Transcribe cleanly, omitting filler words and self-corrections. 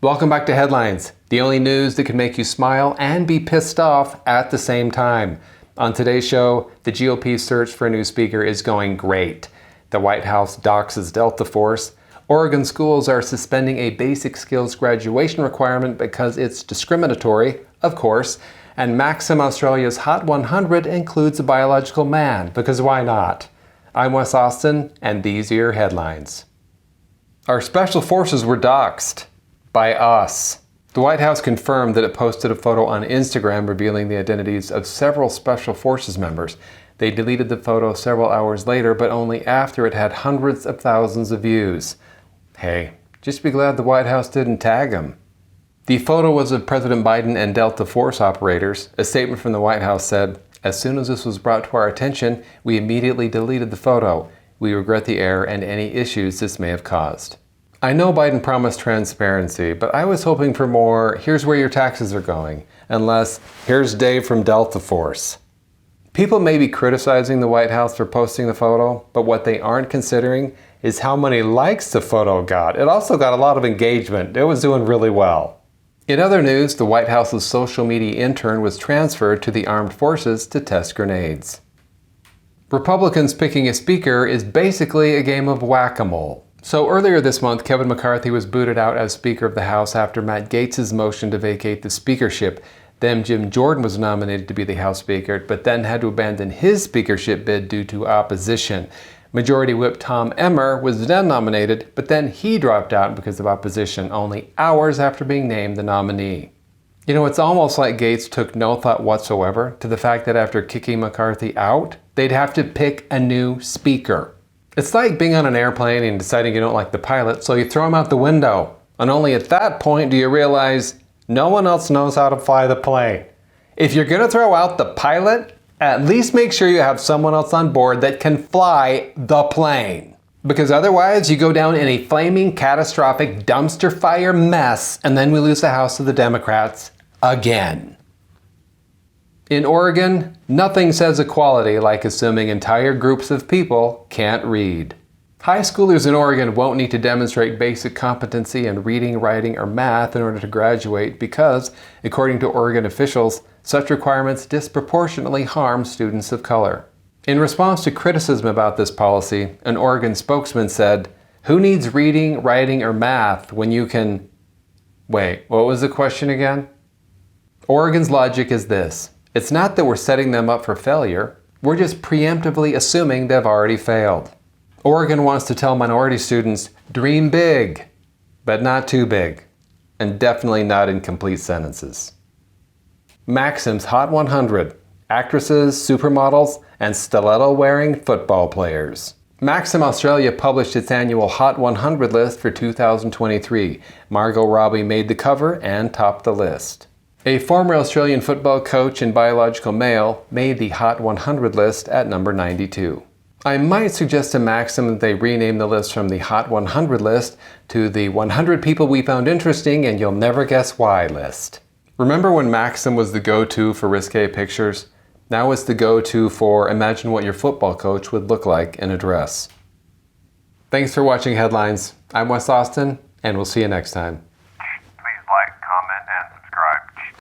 Welcome back to Headlines, the only news that can make you smile and be pissed off at the same time. On today's show, the GOP search for a new speaker is going great. The White House doxes Delta Force. Oregon schools are suspending a basic skills graduation requirement because it's discriminatory, of course. And Maxim Australia's Hot 100 includes a biological man, because why not? I'm Wes Austin, and these are your headlines. Our special forces were doxed. By us. The White House confirmed that it posted a photo on Instagram revealing the identities of several special forces members. They deleted the photo several hours later, but only after it had hundreds of thousands of views. Hey, just be glad the White House didn't tag them. The photo was of President Biden and Delta Force operators. A statement from the White House said, "As soon as this was brought to our attention, we immediately deleted the photo. We regret the error and any issues this may have caused." I know Biden promised transparency, but I was hoping for more, here's where your taxes are going, and less, here's Dave from Delta Force. People may be criticizing the White House for posting the photo, but what they aren't considering is how many likes the photo got. It also got a lot of engagement. It was doing really well. In other news, the White House's social media intern was transferred to the armed forces to test grenades. Republicans picking a speaker is basically a game of whack-a-mole. So earlier this month, Kevin McCarthy was booted out as Speaker of the House after Matt Gaetz's motion to vacate the speakership. Then Jim Jordan was nominated to be the House Speaker, but then had to abandon his speakership bid due to opposition. Majority Whip Tom Emmer was then nominated, but then he dropped out because of opposition, only hours after being named the nominee. You know, it's almost like Gaetz took no thought whatsoever to the fact that after kicking McCarthy out, they'd have to pick a new speaker. It's like being on an airplane and deciding you don't like the pilot, so you throw him out the window. And only at that point do you realize no one else knows how to fly the plane. If you're going to throw out the pilot, at least make sure you have someone else on board that can fly the plane. Because otherwise you go down in a flaming, catastrophic dumpster fire mess, and then we lose the House to the Democrats again. In Oregon, nothing says equality like assuming entire groups of people can't read. High schoolers in Oregon won't need to demonstrate basic competency in reading, writing, or math in order to graduate because, according to Oregon officials, such requirements disproportionately harm students of color. In response to criticism about this policy, an Oregon spokesman said, "Who needs reading, writing, or math when you can..." Wait, what was the question again? Oregon's logic is this. It's not that we're setting them up for failure, we're just preemptively assuming they've already failed. Oregon wants to tell minority students, dream big, but not too big, and definitely not in complete sentences. Maxim's Hot 100, actresses, supermodels, and stiletto-wearing football players. Maxim Australia published its annual Hot 100 list for 2023. Margot Robbie made the cover and topped the list. A former Australian football coach and biological male made the Hot 100 list at number 92. I might suggest to Maxim that they rename the list from the Hot 100 list to the 100 people we found interesting and you'll never guess why list. Remember when Maxim was the go-to for risque pictures? Now it's the go-to for imagine what your football coach would look like in a dress. Thanks for watching Headlines. I'm Wes Austin, and we'll see you next time.